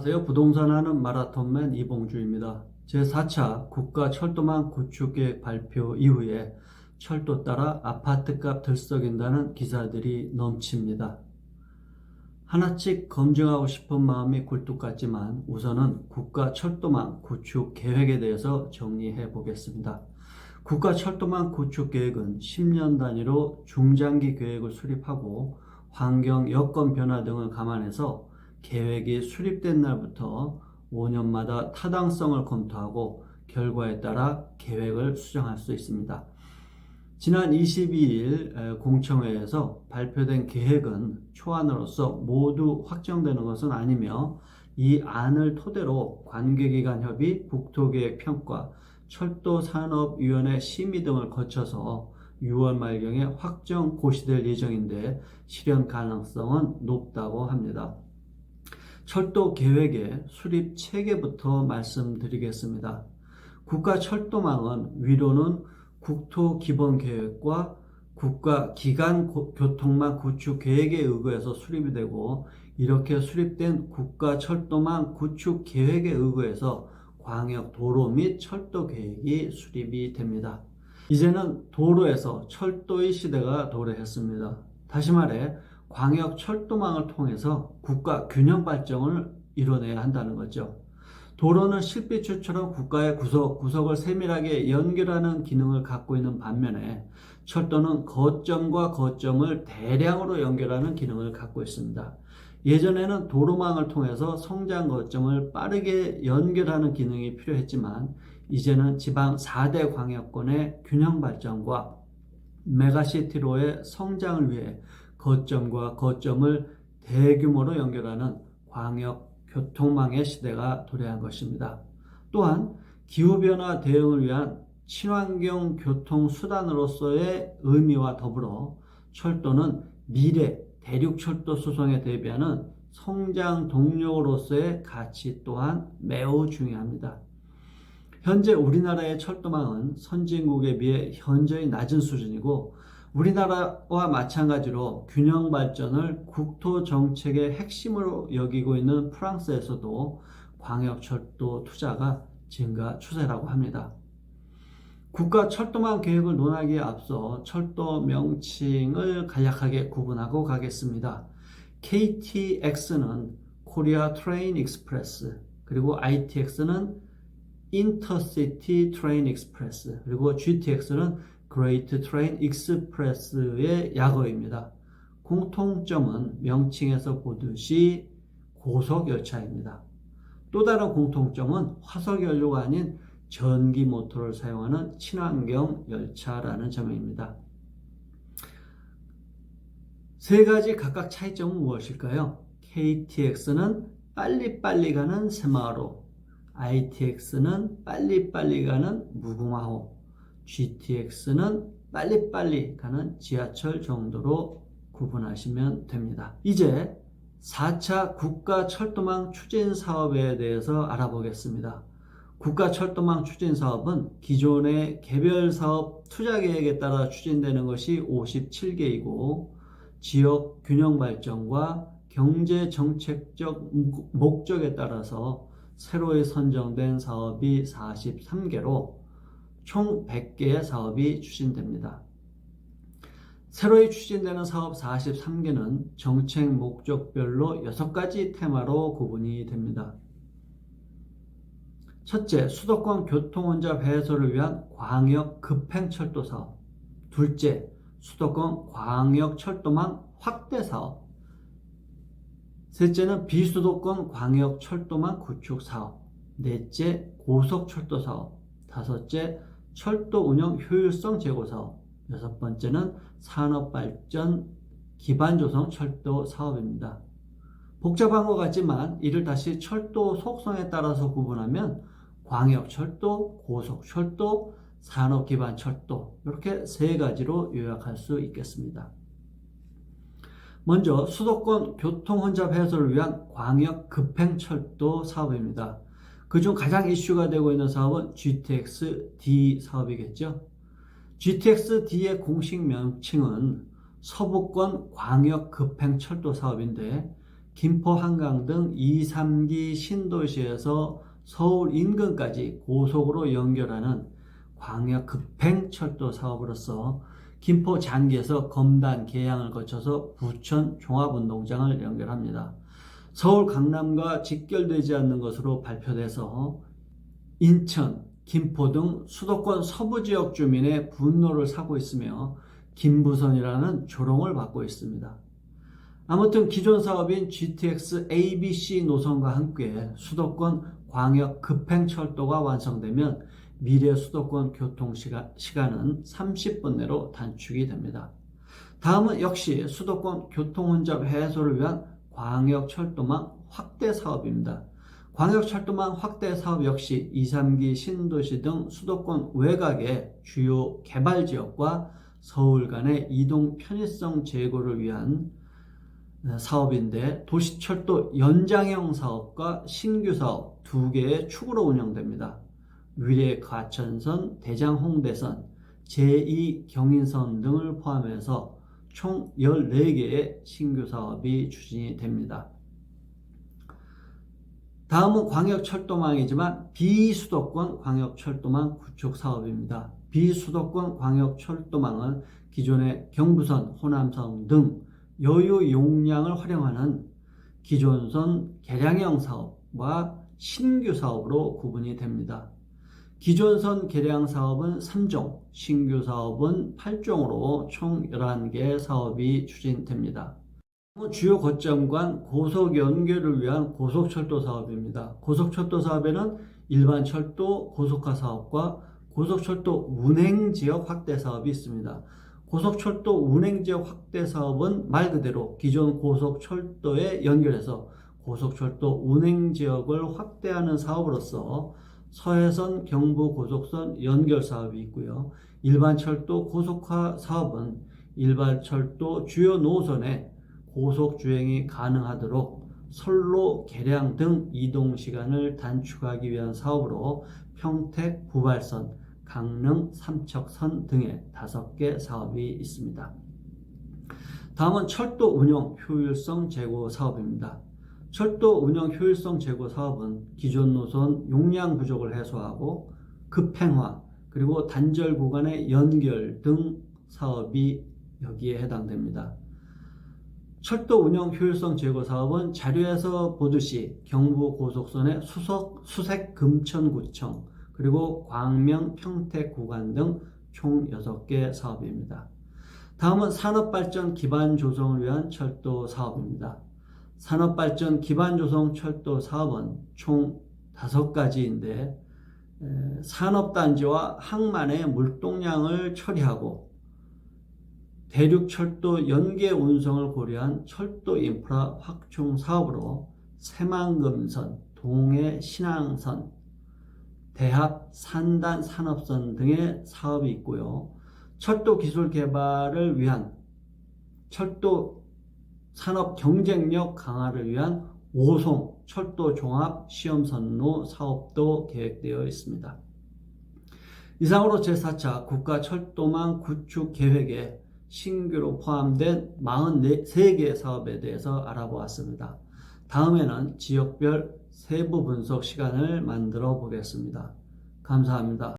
안녕하세요. 부동산하는 마라톤맨 이봉주입니다. 제4차 국가철도망 구축계획 발표 이후에 철도 따라 아파트값 들썩인다는 기사들이 넘칩니다. 하나씩 검증하고 싶은 마음이 굴뚝 같지만 우선은 국가철도망 구축 계획에 대해서 정리해 보겠습니다. 국가철도망 구축 계획은 10년 단위로 중장기 계획을 수립하고 환경, 여건 변화 등을 감안해서 계획이 수립된 날부터 5년마다 타당성을 검토하고 결과에 따라 계획을 수정할 수 있습니다. 지난 22일 공청회에서 발표된 계획은 초안으로서 모두 확정되는 것은 아니며 이 안을 토대로 관계기관 협의, 국토계획 평가, 철도산업위원회 심의 등을 거쳐서 6월 말경에 확정 고시될 예정인데 실현 가능성은 높다고 합니다. 철도 계획의 수립 체계부터 말씀드리겠습니다. 국가철도망은 위로는 국토기본계획과 국가기간교통망 구축계획에 의거해서 수립이 되고 이렇게 수립된 국가철도망 구축계획에 의거해서 광역도로 및 철도계획이 수립이 됩니다. 이제는 도로에서 철도의 시대가 도래했습니다. 다시 말해 광역철도망을 통해서 국가 균형 발전을 이뤄내야 한다는 거죠. 도로는 실빛줄처럼 국가의 구석구석을 세밀하게 연결하는 기능을 갖고 있는 반면에 철도는 거점과 거점을 대량으로 연결하는 기능을 갖고 있습니다. 예전에는 도로망을 통해서 성장 거점을 빠르게 연결하는 기능이 필요했지만 이제는 지방 4대 광역권의 균형 발전과 메가시티로의 성장을 위해 거점과 거점을 대규모로 연결하는 광역 교통망의 시대가 도래한 것입니다. 또한 기후변화 대응을 위한 친환경 교통수단으로서의 의미와 더불어 철도는 미래 대륙철도 수송에 대비하는 성장 동력으로서의 가치 또한 매우 중요합니다. 현재 우리나라의 철도망은 선진국에 비해 현저히 낮은 수준이고 우리나라와 마찬가지로 균형 발전을 국토 정책의 핵심으로 여기고 있는 프랑스에서도 광역철도 투자가 증가 추세라고 합니다. 국가 철도망 계획을 논하기에 앞서 철도 명칭을 간략하게 구분하고 가겠습니다. KTX는 코리아 트레인 익스프레스, 그리고 ITX는 인터시티 트레인 익스프레스, 그리고 GTX는 그레이트 트레인 익스프레스의 약어입니다. 공통점은 명칭에서 보듯이 고속열차입니다. 또 다른 공통점은 화석연료가 아닌 전기 모터를 사용하는 친환경 열차라는 점입니다. 세 가지 각각 차이점은 무엇일까요? KTX는 빨리빨리 가는 새마을호, ITX는 빨리빨리 가는 무궁화호, GTX는 빨리빨리 가는 지하철 정도로 구분하시면 됩니다. 이제 4차 국가철도망 추진사업에 대해서 알아보겠습니다. 국가철도망 추진사업은 기존의 개별사업 투자계획에 따라 추진되는 것이 57개이고 지역 균형 발전과 경제정책적 목적에 따라서 새로이 선정된 사업이 43개로 총 100개의 사업이 추진됩니다. 새로이 추진되는 사업 43개는 정책 목적별로 6가지 테마로 구분이 됩니다. 첫째, 수도권 교통혼잡 해소를 위한 광역 급행철도 사업. 둘째, 수도권 광역철도망 확대 사업. 셋째는 비수도권 광역철도망 구축 사업. 넷째, 고속철도 사업. 다섯째, 철도 운영 효율성 제고 사업. 여섯 번째는 산업발전 기반조성 철도 사업입니다. 복잡한 것 같지만 이를 다시 철도 속성에 따라서 구분하면 광역철도, 고속철도, 산업기반철도 이렇게 세 가지로 요약할 수 있겠습니다. 먼저 수도권 교통혼잡 해소를 위한 광역 급행철도 사업입니다. 그중 가장 이슈가 되고 있는 사업은 GTX-D 사업이겠죠. GTX-D의 공식 명칭은 서부권 광역 급행철도 사업인데 김포 한강 등 2, 3기 신도시에서 서울 인근까지 고속으로 연결하는 광역 급행철도 사업으로서 김포 장기에서 검단, 계양을 거쳐서 부천 종합운동장을 연결합니다. 서울 강남과 직결되지 않는 것으로 발표돼서 인천, 김포 등 수도권 서부 지역 주민의 분노를 사고 있으며 김부선이라는 조롱을 받고 있습니다. 아무튼 기존 사업인 GTX ABC 노선과 함께 수도권 광역 급행철도가 완성되면 미래 수도권 교통 시간은 30분 내로 단축이 됩니다. 다음은 역시 수도권 교통 혼잡 해소를 위한 광역철도망 확대 사업입니다. 광역철도망 확대 사업 역시 2, 3기 신도시 등 수도권 외곽의 주요 개발지역과 서울 간의 이동 편의성 제고를 위한 사업인데 도시철도 연장형 사업과 신규 사업 두 개의 축으로 운영됩니다. 위례 가천선, 대장 홍대선, 제2 경인선 등을 포함해서 총 14개의 신규 사업이 추진이 됩니다. 다음은 광역철도망이지만 비수도권 광역철도망 구축 사업입니다. 비수도권 광역철도망은 기존의 경부선, 호남선 등 여유 용량을 활용하는 기존선 개량형 사업과 신규 사업으로 구분이 됩니다. 기존선 개량 사업은 3종, 신규 사업은 8종으로 총 11개 사업이 추진됩니다. 주요 거점 간 고속 연결을 위한 고속철도 사업입니다. 고속철도 사업에는 일반 철도 고속화 사업과 고속철도 운행지역 확대 사업이 있습니다. 고속철도 운행지역 확대 사업은 말 그대로 기존 고속철도에 연결해서 고속철도 운행지역을 확대하는 사업으로서 서해선 경부고속선 연결 사업이 있고요. 일반철도 고속화 사업은 일반철도 주요 노선에 고속주행이 가능하도록 선로 개량 등 이동시간을 단축하기 위한 사업으로 평택 부발선, 강릉 삼척선 등의 5개 사업이 있습니다. 다음은 철도 운영 효율성 제고 사업입니다. 철도 운영 효율성 제고 사업은 기존 노선 용량 부족을 해소하고 급행화 그리고 단절 구간의 연결 등 사업이 여기에 해당됩니다. 철도 운영 효율성 제고 사업은 자료에서 보듯이 경부고속선의 수색 금천구청 그리고 광명 평택 구간 등 총 6개 사업입니다. 다음은 산업발전 기반 조성을 위한 철도 사업입니다. 산업발전 기반 조성 철도 사업은 총 5가지인데 산업단지와 항만의 물동량을 처리하고 대륙철도 연계 운송을 고려한 철도 인프라 확충 사업으로 새만금선, 동해 신항선, 대합 산단 산업선 등의 사업이 있고요. 철도 기술 개발을 위한 철도 산업 경쟁력 강화를 위한 5송 철도 종합 시험선로 사업도 계획되어 있습니다. 이상으로 제4차 국가철도망 구축 계획에 신규로 포함된 43개 사업에 대해서 알아보았습니다. 다음에는 지역별 세부 분석 시간을 만들어 보겠습니다. 감사합니다.